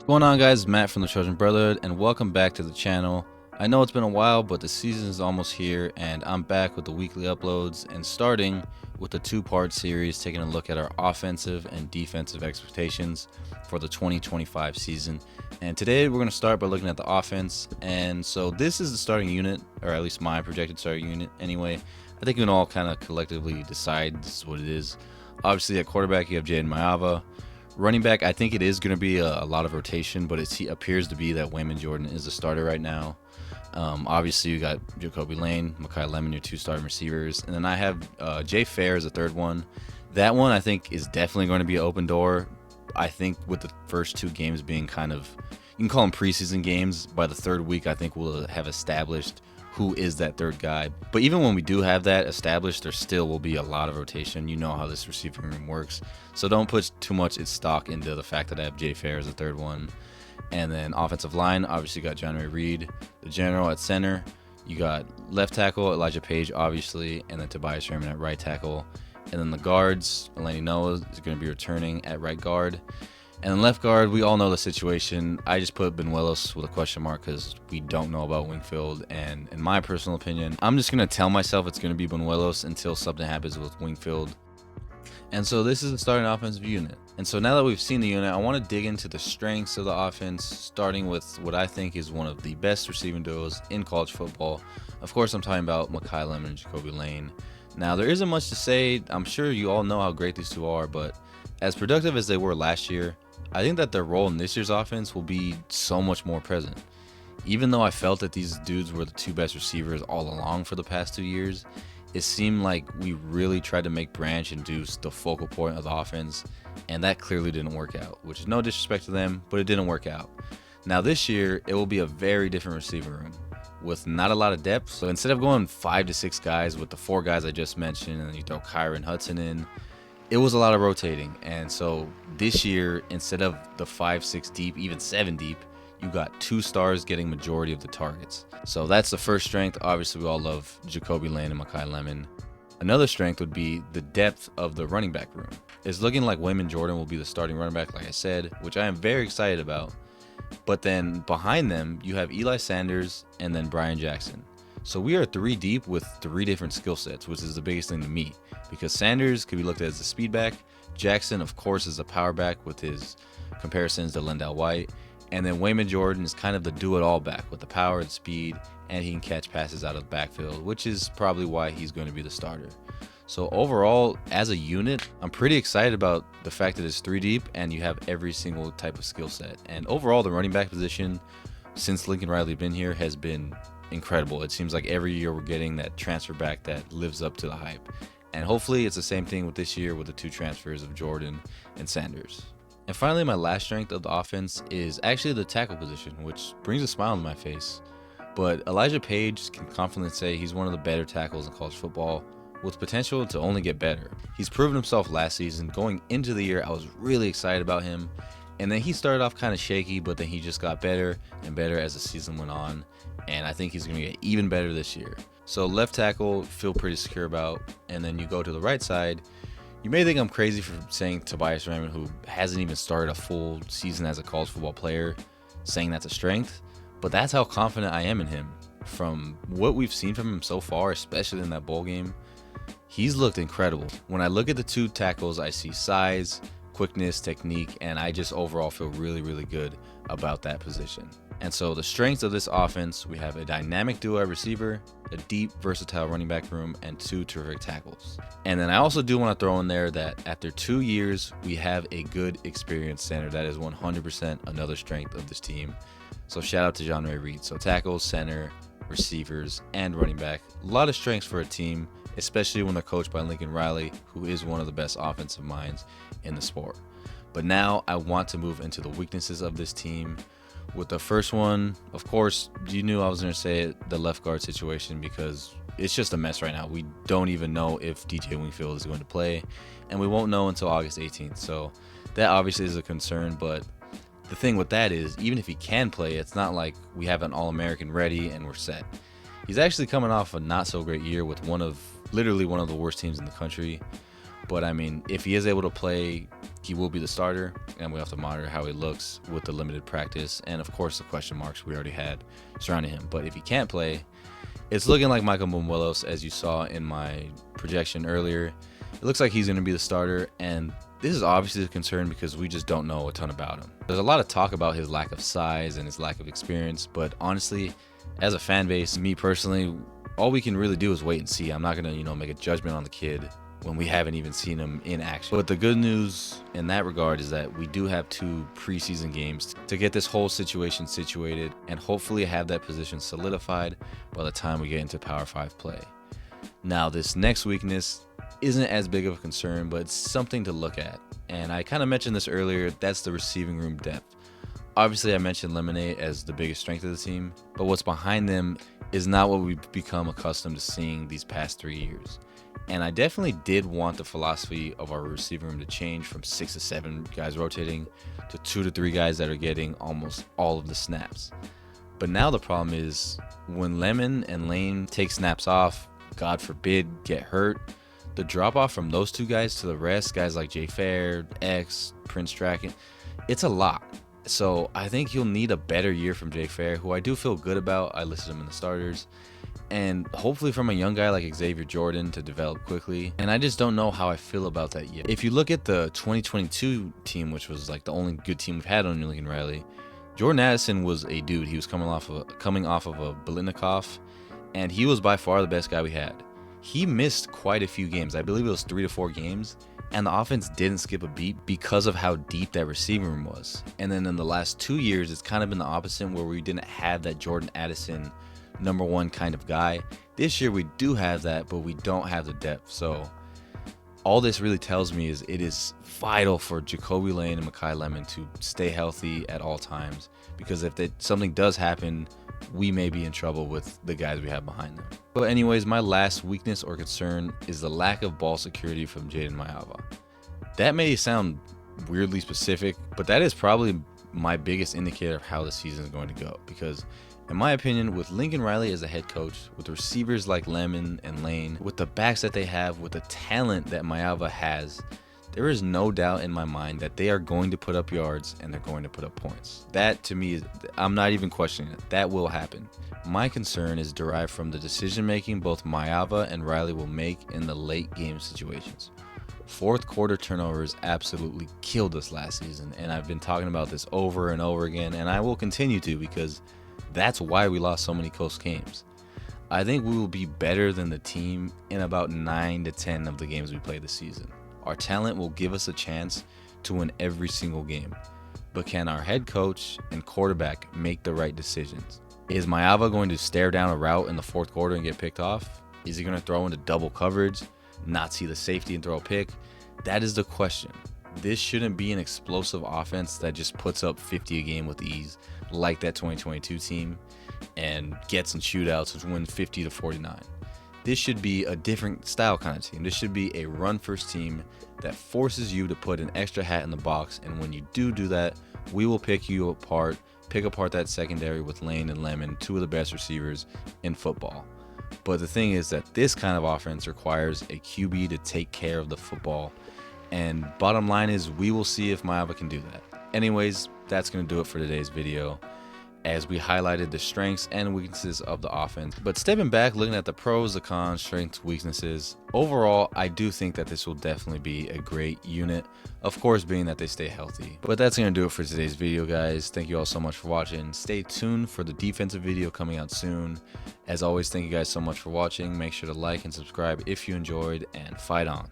What's going on, guys? Matt from the Trojan Brotherhood, and welcome back to the channel. I know it's been a while, but the season is almost here, and I'm back with the weekly uploads and starting with the two-part series taking a look at our offensive and defensive expectations for the 2025 season. And today we're going to start by looking at the offense. And so this is the starting unit, or at least my projected starting unit anyway. I think we can all kind of collectively decide this is what it is. Obviously, at quarterback, you have Jaden Maava. Running back, I think it is going to be a lot of rotation, but it appears to be that Wayman Jordan is the starter right now. Obviously, you got Jacoby Lane, Makai Lemon, your two starting receivers. And then I have Jay Fair as the third one. That one, I think, is definitely going to be an open door. I think with the first two games being kind of, you can call them preseason games. By the third week, I think we'll have established who is that third guy. But even when we do have that established, there still will be a lot of rotation. You know how this receiving room works. So don't put too much stock into the fact that I have Jay Fair as the third one. And then offensive line, obviously you got John Ray Reed, the general at center. You got left tackle, Elijah Page, obviously, and then Tobias Raymond at right tackle. And then the guards, Eleni Noah is going to be returning at right guard. And then left guard, we all know the situation. I just put Benuelos with a question mark because we don't know about Wingfield. And in my personal opinion, I'm just going to tell myself it's going to be Benuelos until something happens with Wingfield. And so this is the starting offensive unit. And so now that we've seen the unit, I want to dig into the strengths of the offense, starting with what I think is one of the best receiving duos in college football. Of course, I'm talking about Makai Lemon and Jacoby Lane. Now, there isn't much to say. I'm sure you all know how great these two are, but as productive as they were last year, I think that their role in this year's offense will be so much more present. Even though I felt that these dudes were the two best receivers all along for the past 2 years, it seemed like we really tried to make Branch and Deuce the focal point of the offense, and that clearly didn't work out, which is no disrespect to them, but it didn't work out. Now this year, it will be a very different receiver room with not a lot of depth. So instead of going 5 to 6 guys with the 4 guys I just mentioned, and then you throw Kyron Hudson in, it was a lot of rotating. And so this year, instead of the 5, 6 deep, even 7 deep, you got 2 stars getting majority of the targets. So that's the first strength. Obviously, we all love Jacoby Lane and Makai Lemon. Another strength would be the depth of the running back room. It's looking like Wayman Jordan will be the starting running back, like I said, which I am very excited about. But then behind them, you have Eli Sanders and then Brian Jackson. So we are 3 deep with 3 different skill sets, which is the biggest thing to me, because Sanders could be looked at as a speed back. Jackson, of course, is a power back with his comparisons to Lendell White. And then Wayman Jordan is kind of the do-it-all back with the power, the speed, and he can catch passes out of the backfield, which is probably why he's going to be the starter. So overall, as a unit, I'm pretty excited about the fact that it's 3 deep and you have every single type of skill set. And overall, the running back position, since Lincoln Riley been here, has been incredible. It seems like every year we're getting that transfer back that lives up to the hype. And hopefully it's the same thing with this year with the 2 transfers of Jordan and Sanders. And finally, my last strength of the offense is actually the tackle position, which brings a smile on my face. But Elijah Page can confidently say he's one of the better tackles in college football, with potential to only get better. He's proven himself last season. Going into the year, I was really excited about him. And then he started off kind of shaky, but then he just got better and better as the season went on. And I think he's going to get even better this year. So left tackle, feel pretty secure about. And then you go to the right side. You may think I'm crazy for saying Tobias Raymond, who hasn't even started a full season as a college football player, saying that's a strength. But that's how confident I am in him. From what we've seen from him so far, especially in that bowl game, he's looked incredible. When I look at the 2 tackles, I see size, quickness, technique, and I just overall feel really, really good about that position. And so the strengths of this offense, we have a dynamic duo at receiver, a deep, versatile running back room, and 2 terrific tackles. And then I also do want to throw in there that after 2 years, we have a good experienced center. That is 100% another strength of this team. So shout out to John Ray Reed. So tackles, center, receivers, and running back. A lot of strengths for a team, especially when they're coached by Lincoln Riley, who is one of the best offensive minds in the sport. But now I want to move into the weaknesses of this team. With the first one, of course, you knew I was going to say it, the left guard situation, because it's just a mess right now. We don't even know if DJ Wingfield is going to play, and we won't know until August 18th. So that obviously is a concern, but the thing with that is, even if he can play, it's not like we have an All-American ready and we're set. He's actually coming off a not so great year with literally one of the worst teams in the country. But I mean, if he is able to play, he will be the starter. and we have to monitor how he looks with the limited practice, and of course the question marks we already had surrounding him. But if he can't play, it's looking like Michael Mumuelos, as you saw in my projection earlier. It looks like he's going to be the starter, and this is obviously a concern because we just don't know a ton about him. There's a lot of talk about his lack of size and his lack of experience, but honestly, as a fan base, me personally, all we can really do is wait and see. I'm not going to, make a judgment on the kid when we haven't even seen him in action. But the good news in that regard is that we do have 2 preseason games to get this whole situation situated and hopefully have that position solidified by the time we get into Power 5 play. Now, this next weakness isn't as big of a concern, but it's something to look at. And I kind of mentioned this earlier, that's the receiving room depth. Obviously, I mentioned Lemonade as the biggest strength of the team, but what's behind them is not what we've become accustomed to seeing these past 3 years. And I definitely did want the philosophy of our receiving room to change from 6 to 7 guys rotating to 2 to 3 guys that are getting almost all of the snaps. But now the problem is when Lemon and Lane take snaps off, God forbid, get hurt, the drop off from those 2 guys to the rest, guys like Jay Fair, X, Prince Draken, it's a lot. So I think he'll need a better year from Jay Fair, who I do feel good about. I listed him in the starters. And hopefully from a young guy like Xavier Jordan to develop quickly. And I just don't know how I feel about that yet. If you look at the 2022 team, which was like the only good team we've had on Lincoln Riley, Jordan Addison was a dude. He was coming off of a Biletnikoff, and he was by far the best guy we had. He missed quite a few games. I believe it was 3 to 4 games. And the offense didn't skip a beat because of how deep that receiving room was. And then in the last 2 years, it's kind of been the opposite, where we didn't have that Jordan Addison number 1 kind of guy. This year we do have that, but we don't have the depth. So all this really tells me is it is vital for Jacoby Lane and Makai Lemon to stay healthy at all times, because if something does happen, we may be in trouble with the guys we have behind them. But anyways, my last weakness or concern is the lack of ball security from Jaden Mayava. That may sound weirdly specific, but that is probably my biggest indicator of how the season is going to go, because in my opinion, with Lincoln Riley as a head coach, with receivers like Lemon and Lane, with the backs that they have, with the talent that Mayava has, there is no doubt in my mind that they are going to put up yards and they're going to put up points. That, to me, I'm not even questioning it. That will happen. My concern is derived from the decision making both Mayava and Riley will make in the late game situations. Fourth quarter turnovers absolutely killed us last season, and I've been talking about this over and over again, and I will continue to, because that's why we lost so many close games. I think we will be better than the team in about 9 to 10 of the games we play this season. Our talent will give us a chance to win every single game. But can our head coach and quarterback make the right decisions? Is Mayava going to stare down a route in the fourth quarter and get picked off? Is he going to throw into double coverage, not see the safety and throw a pick? That is the question. This shouldn't be an explosive offense that just puts up 50 a game with ease, like that 2022 team, and gets in shootouts which win 50 to 49. This should be a different style kind of team. This should be a run-first team that forces you to put an extra hat in the box, and when you do that, we will pick apart that secondary with Lane and Lemon, 2 of the best receivers in football. But the thing is that this kind of offense requires a QB to take care of the football, and bottom line is we will see if Mayava can do that. Anyways, that's going to do it for today's video, as we highlighted the strengths and weaknesses of the offense. But stepping back, looking at the pros, the cons, strengths, weaknesses, overall, I do think that this will definitely be a great unit, of course being that they stay healthy. But that's going to do it for today's video, guys. Thank you all so much for watching. Stay tuned for the defensive video coming out soon. As always, thank you guys so much for watching. Make sure to like and subscribe if you enjoyed, and fight on.